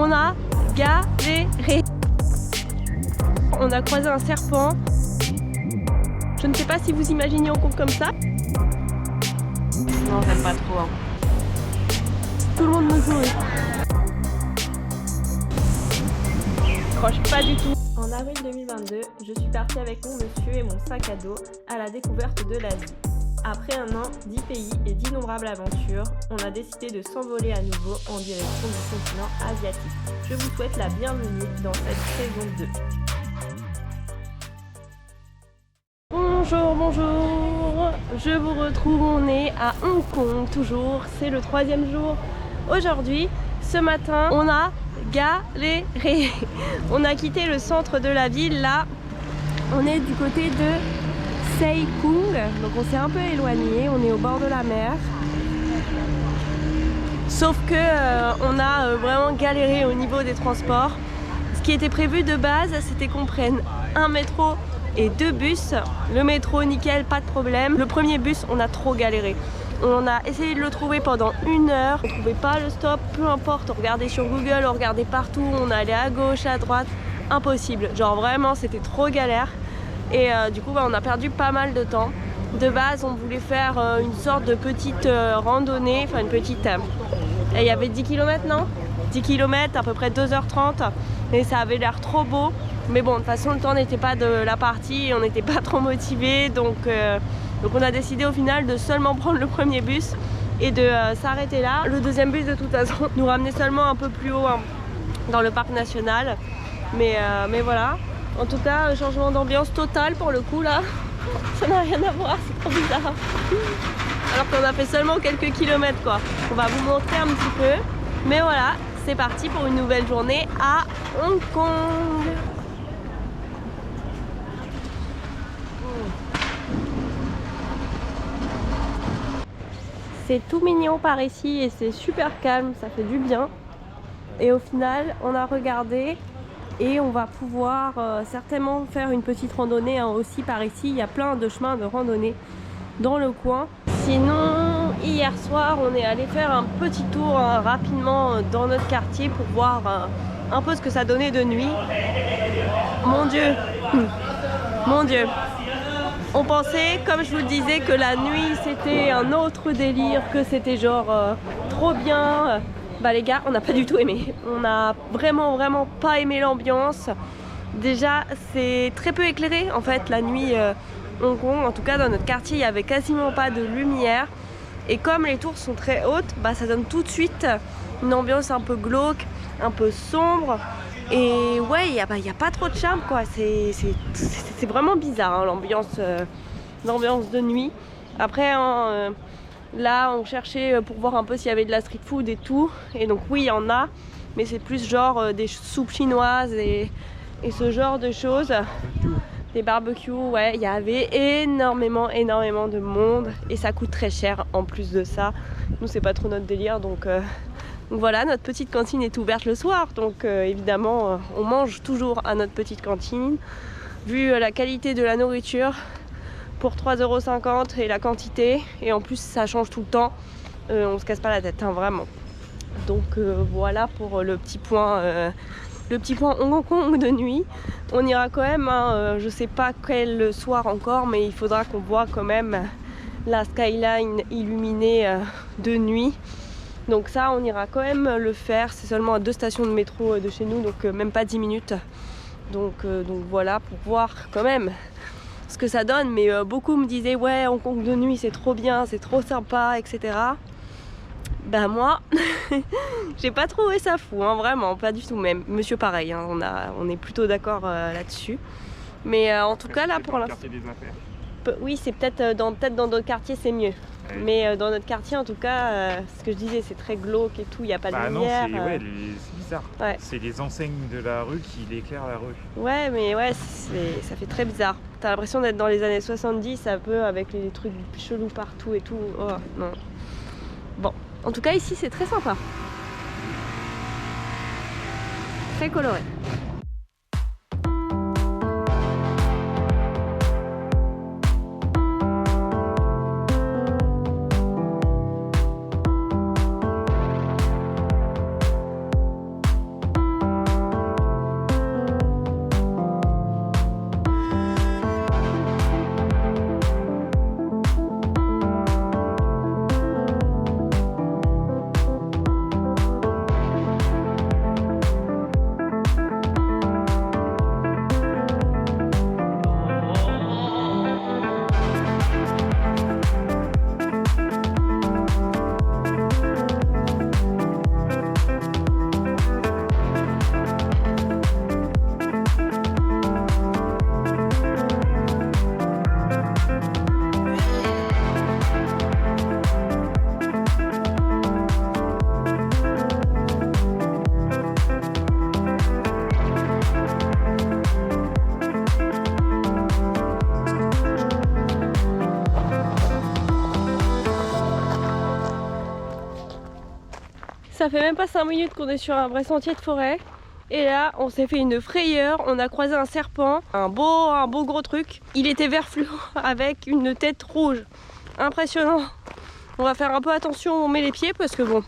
On a galéré. On a croisé un serpent. Je ne sais pas si vous imaginez Hong Kong comme ça. Non, j'aime pas trop. Hein. Tout le monde me sourit. Je croche pas du tout. En avril 2022, je suis partie avec mon monsieur et mon sac à dos à la découverte de l'Asie. Après un an, 10 pays et d'innombrables aventures, on a décidé de s'envoler à nouveau en direction du continent asiatique. Je vous souhaite la bienvenue dans cette saison 2. Bonjour, bonjour. Je vous retrouve, on est à Hong Kong toujours, c'est le 3e jour. Aujourd'hui, ce matin, on a galéré. On a quitté le centre de la ville, là, on est du côté de Sai Kung, donc on s'est un peu éloigné, on est au bord de la mer. Sauf que on a vraiment galéré au niveau des transports. Ce qui était prévu de base, c'était qu'on prenne un métro et 2 bus. Le métro, nickel, pas de problème. Le premier bus, on a trop galéré. On a essayé de le trouver pendant 1 heure. On ne trouvait pas le stop, peu importe. On regardait sur Google, on regardait partout. On allait à gauche, à droite. Impossible. Genre vraiment, c'était trop galère. Et du coup, on a perdu pas mal de temps. De base, on voulait faire une sorte de petite randonnée. Enfin, une petite... il y avait 10 km, non ? 10 km, à peu près 2h30. Et ça avait l'air trop beau. Mais bon, de toute façon, le temps n'était pas de la partie, on n'était pas trop motivés, donc on a décidé au final de seulement prendre le premier bus et de s'arrêter là. Le deuxième bus, de toute façon, nous ramenait seulement un peu plus haut hein, dans le parc national. Mais voilà, en tout cas, changement d'ambiance total pour le coup là. Ça n'a rien à voir, c'est trop bizarre. Alors qu'on a fait seulement quelques kilomètres quoi. On va vous montrer un petit peu. Mais voilà, c'est parti pour une nouvelle journée à Hong Kong. C'est tout mignon par ici et c'est super calme, ça fait du bien. Et au final, on a regardé et on va pouvoir certainement faire une petite randonnée hein, aussi par ici. Il y a plein de chemins de randonnée dans le coin. Sinon, hier soir, on est allé faire un petit tour hein, rapidement dans notre quartier pour voir un peu ce que ça donnait de nuit. Mon Dieu, mon Dieu. On pensait, comme je vous le disais, que la nuit c'était un autre délire, que c'était genre trop bien. Bah les gars, on n'a pas du tout aimé. On n'a vraiment pas aimé l'ambiance. Déjà, c'est très peu éclairé en fait la nuit Hong Kong. En tout cas, dans notre quartier, il n'y avait quasiment pas de lumière. Et comme les tours sont très hautes, bah, ça donne tout de suite une ambiance un peu glauque, un peu sombre. Et ouais, il n'y a pas trop de charme quoi, c'est vraiment bizarre hein, l'ambiance de nuit. Après, là on cherchait pour voir un peu s'il y avait de la street food et tout. Et donc oui, il y en a, mais c'est plus genre des soupes chinoises et ce genre de choses. Des barbecues, ouais, il y avait énormément de monde. Et ça coûte très cher en plus de ça. Nous c'est pas trop notre délire donc voilà, notre petite cantine est ouverte le soir, donc évidemment on mange toujours à notre petite cantine. Vu la qualité de la nourriture, pour 3,50 € et la quantité, et en plus ça change tout le temps, on se casse pas la tête, hein, vraiment. Donc voilà pour le petit point Hong Kong de nuit. On ira quand même, hein, je sais pas quel soir encore, mais il faudra qu'on voit quand même la skyline illuminée de nuit. Donc ça on ira quand même le faire, c'est seulement à 2 stations de métro de chez nous, donc même pas 10 minutes. Donc voilà, pour voir quand même ce que ça donne. Mais beaucoup me disaient ouais, Hong Kong de nuit c'est trop bien, c'est trop sympa, etc. Ben moi, j'ai pas trouvé ça fou, hein, vraiment, pas du tout même. Monsieur pareil, hein, on est plutôt d'accord là-dessus. Mais en tout cas là pour l'instant... Oui, c'est peut-être dans d'autres quartiers c'est mieux. Ouais. Mais dans notre quartier en tout cas, ce que je disais, c'est très glauque et tout, il n'y a pas de lumière. Non, c'est bizarre. Ouais. C'est les enseignes de la rue qui éclairent la rue. Ouais, mais ouais, ça fait très bizarre. T'as l'impression d'être dans les années 70 un peu avec les trucs chelous partout et tout. Oh non. Bon, en tout cas ici c'est très sympa. Très coloré. Ça fait même pas 5 minutes qu'on est sur un vrai sentier de forêt. Et là, on s'est fait une frayeur. On a croisé un serpent, un beau gros truc. Il était vert fluo avec une tête rouge. Impressionnant. On va faire un peu attention où on met les pieds parce que bon...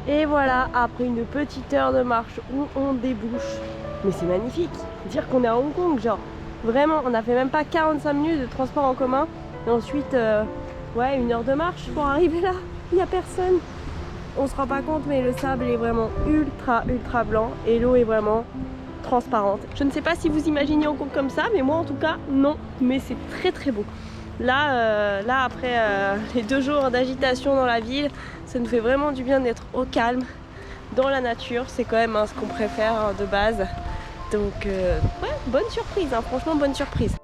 Et voilà, après une petite heure de marche où on débouche. Mais c'est magnifique, dire qu'on est à Hong Kong, genre vraiment, on a fait même pas 45 minutes de transport en commun. Et ensuite, ouais, 1 heure de marche pour arriver là, il n'y a personne. On se rend pas compte, mais le sable est vraiment ultra blanc et l'eau est vraiment transparente. Je ne sais pas si vous imaginez Hong Kong comme ça, mais moi en tout cas, non. Mais c'est très beau. Là, après les 2 jours d'agitation dans la ville, ça nous fait vraiment du bien d'être au calme, dans la nature. C'est quand même ce qu'on préfère de base. Donc, ouais, bonne surprise, hein, franchement, bonne surprise.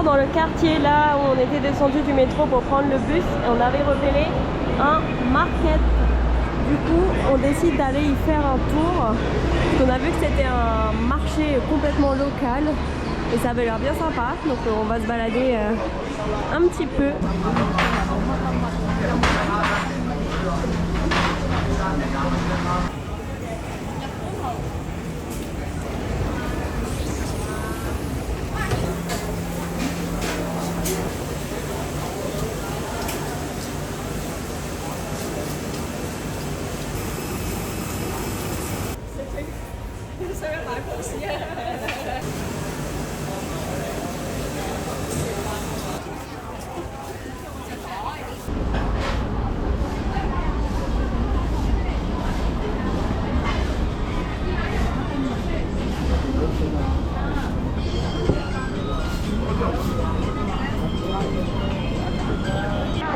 Dans le quartier là où on était descendu du métro pour prendre le bus et on avait repéré un market. Du coup on décide d'aller y faire un tour parce qu'on a vu que c'était un marché complètement local et ça avait l'air bien sympa, donc on va se balader un petit peu.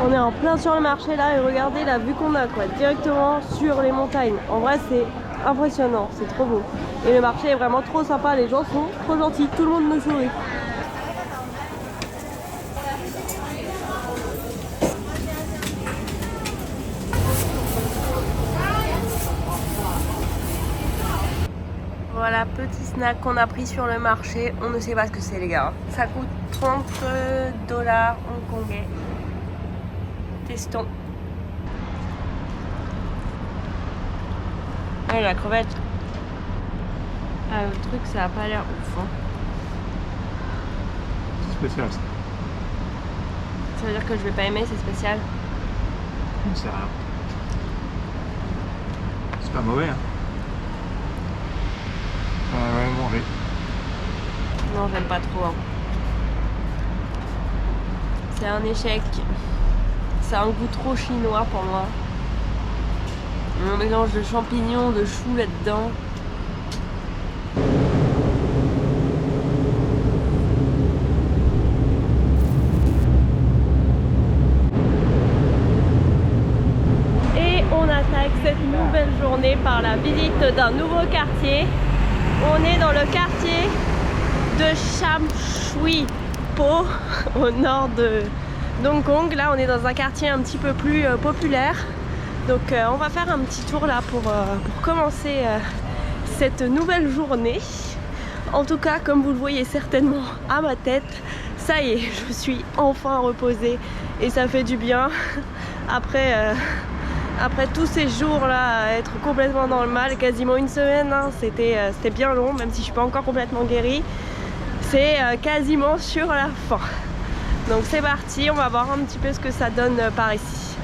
On est en plein sur le marché là et regardez la vue qu'on a quoi, directement sur les montagnes. En vrai c'est impressionnant, c'est trop beau. Et le marché est vraiment trop sympa, les gens sont trop gentils, tout le monde nous sourit. Voilà, petit snack qu'on a pris sur le marché, on ne sait pas ce que c'est les gars. Ça coûte 30 $ hongkongais. Testons. Ouais, la crevette. Ah, le truc, ça a pas l'air ouf. Hein. C'est spécial ça. Ça veut dire que je vais pas aimer, c'est spécial. C'est rien. C'est pas mauvais, hein. Ouais, manger. Non, j'aime pas trop. Hein. c'est un échec. C'est un goût trop chinois pour moi. Un mélange de champignons, de choux là-dedans. Et on attaque cette nouvelle journée par la visite d'un nouveau quartier. On est dans le quartier de Sham Shui Po, au nord de Hong Kong. Là on est dans un quartier un petit peu plus populaire. Donc on va faire un petit tour là pour commencer cette nouvelle journée. En tout cas, comme vous le voyez certainement à ma tête, ça y est, je suis enfin reposée et ça fait du bien. Après tous ces jours là à être complètement dans le mal, quasiment une semaine, hein, c'était bien long, même si je suis pas encore complètement guérie. C'est quasiment sur la fin. Donc c'est parti, on va voir un petit peu ce que ça donne par ici.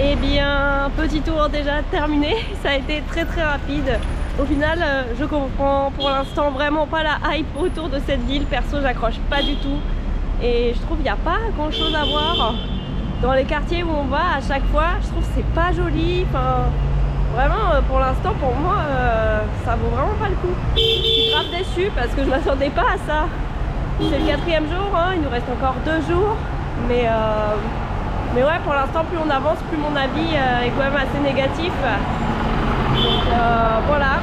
Eh bien, petit tour déjà terminé, ça a été très rapide. Au final, je comprends pour l'instant vraiment pas la hype autour de cette ville. Perso, j'accroche pas du tout. Et je trouve qu'il n'y a pas grand chose à voir. Dans les quartiers où on va, à chaque fois, je trouve que c'est pas joli. Enfin, vraiment, pour l'instant, pour moi, ça vaut vraiment pas le coup. Je suis grave déçue parce que je m'attendais pas à ça. C'est le 4e jour, hein, il nous reste encore 2 jours. Mais ouais, pour l'instant, plus on avance, plus mon avis est quand même assez négatif. Donc voilà.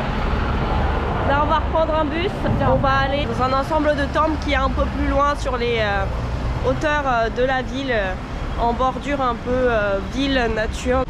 Là, on va reprendre un bus. On va aller dans un ensemble de temples qui est un peu plus loin sur les hauteurs de la ville, en bordure un peu ville, nature.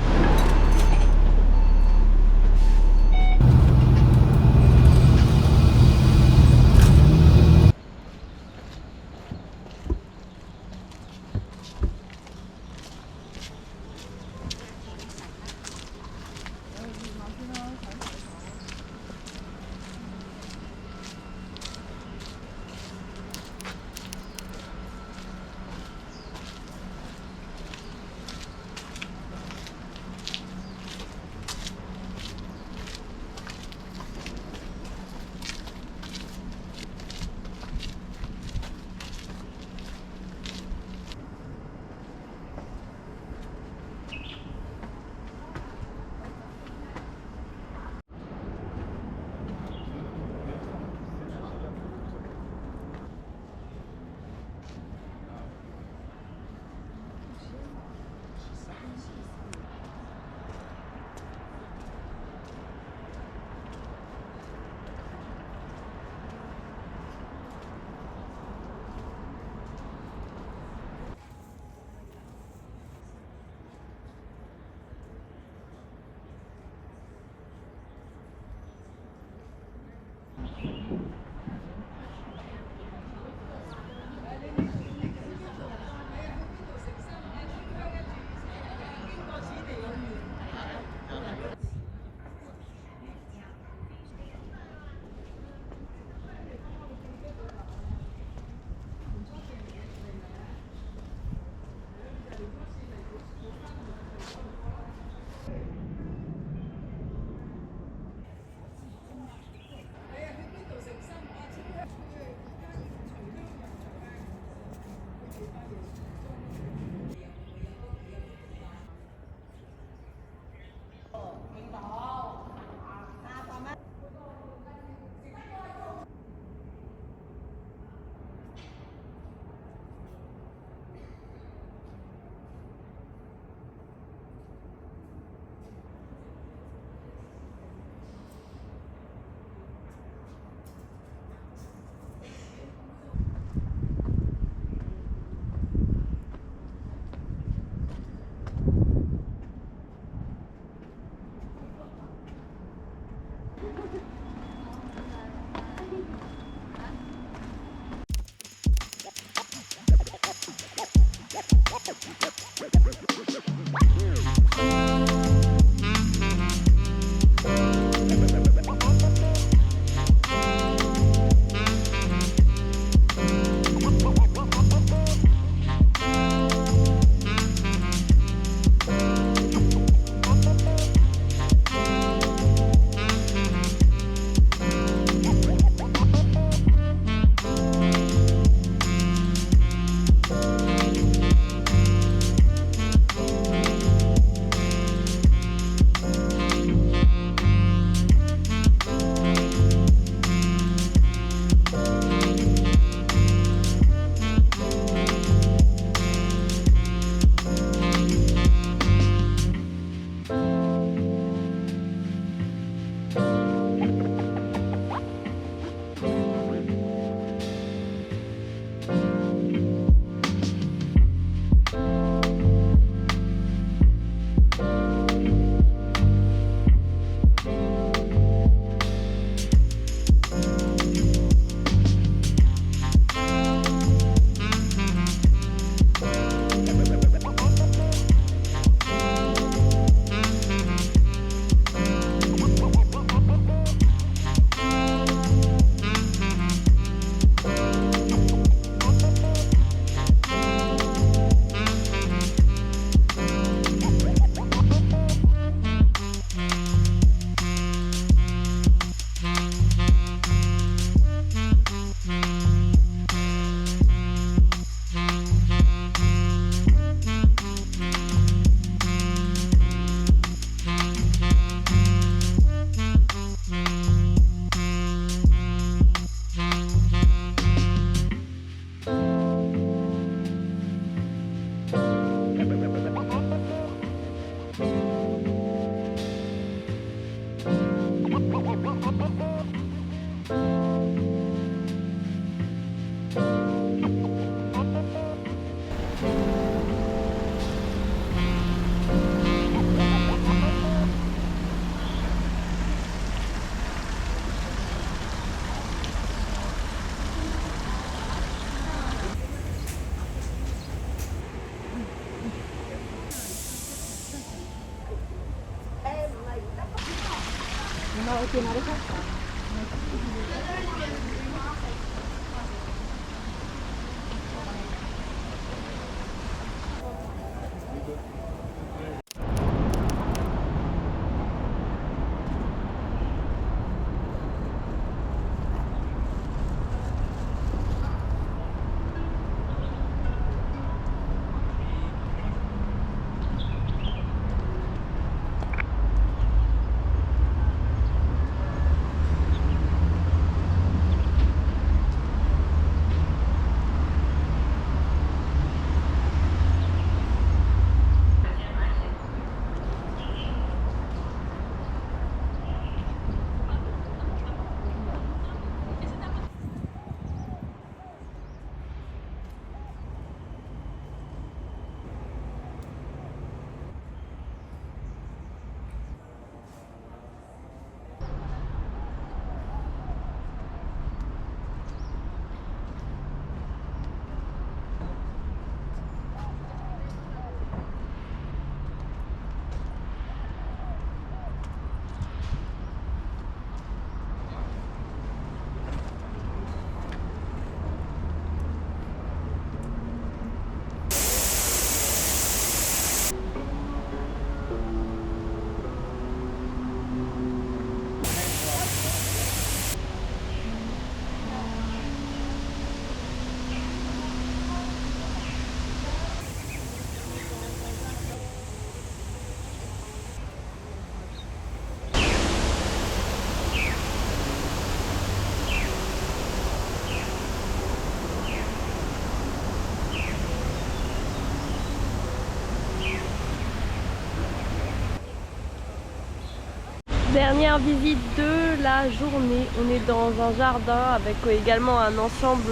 Dernière visite de la journée, on est dans un jardin avec également un ensemble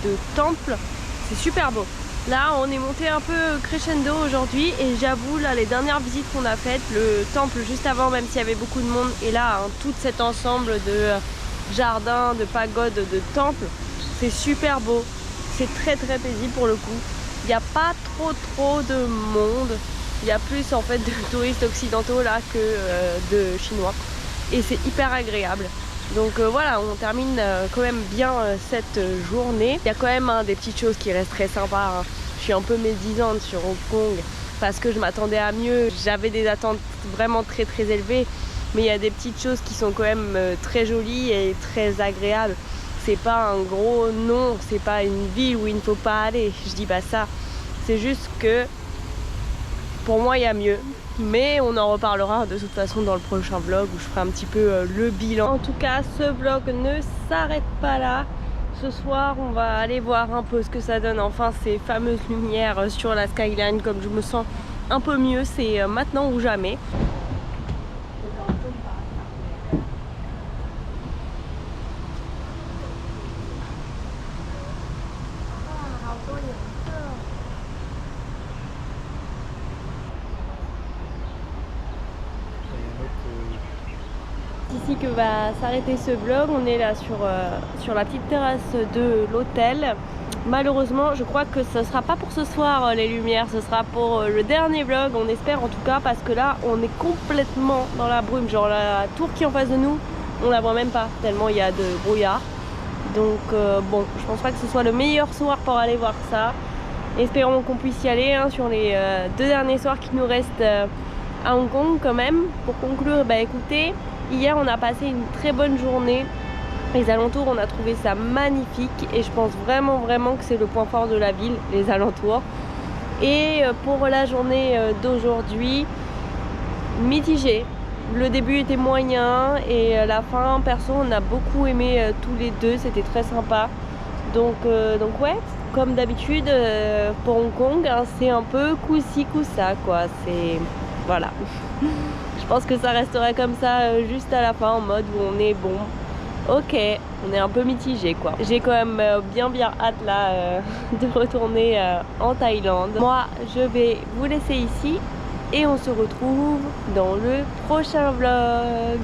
de temples, c'est super beau. Là on est monté un peu crescendo aujourd'hui et j'avoue là les dernières visites qu'on a faites, le temple juste avant même s'il y avait beaucoup de monde et là hein, tout cet ensemble de jardins, de pagodes, de temples, c'est super beau, c'est très paisible pour le coup. Il n'y a pas trop de monde. Il y a plus en fait de touristes occidentaux là que de chinois et c'est hyper agréable. Donc voilà, on termine quand même bien cette journée. Il y a quand même des petites choses qui restent très sympas. Hein. Je suis un peu médisante sur Hong Kong parce que je m'attendais à mieux. J'avais des attentes vraiment très élevées, mais il y a des petites choses qui sont quand même très jolies et très agréables. C'est pas un gros nom, c'est pas une ville où il ne faut pas aller. Je dis pas ça. C'est juste que pour moi il y a mieux, mais on en reparlera de toute façon dans le prochain vlog où je ferai un petit peu le bilan. En tout cas ce vlog ne s'arrête pas là. Ce soir on va aller voir un peu ce que ça donne, enfin ces fameuses lumières sur la skyline. Comme je me sens un peu mieux, c'est maintenant ou jamais. Ici que va s'arrêter ce vlog. On est là sur la petite terrasse de l'hôtel. Malheureusement je crois que ce sera pas pour ce soir les lumières, ce sera pour le dernier vlog, on espère en tout cas, parce que là on est complètement dans la brume. Genre la tour qui est en face de nous, on la voit même pas tellement il y a de brouillard. Donc bon, je pense pas que ce soit le meilleur soir pour aller voir ça. Espérons qu'on puisse y aller hein, sur les 2 derniers soirs qui nous restent à Hong Kong quand même. Pour conclure, bah écoutez, hier on a passé une très bonne journée. Les alentours, on a trouvé ça magnifique et je pense vraiment que c'est le point fort de la ville, les alentours. Et pour la journée d'aujourd'hui, mitigé. Le début était moyen et la fin, perso, on a beaucoup aimé tous les deux, c'était très sympa. Donc ouais, comme d'habitude pour Hong Kong, hein, c'est un peu coup-ci coup-ça quoi. C'est voilà. Je pense que ça restera comme ça juste à la fin en mode où on est bon. Ok, on est un peu mitigé quoi. J'ai quand même bien hâte là de retourner en Thaïlande. Moi, je vais vous laisser ici et on se retrouve dans le prochain vlog.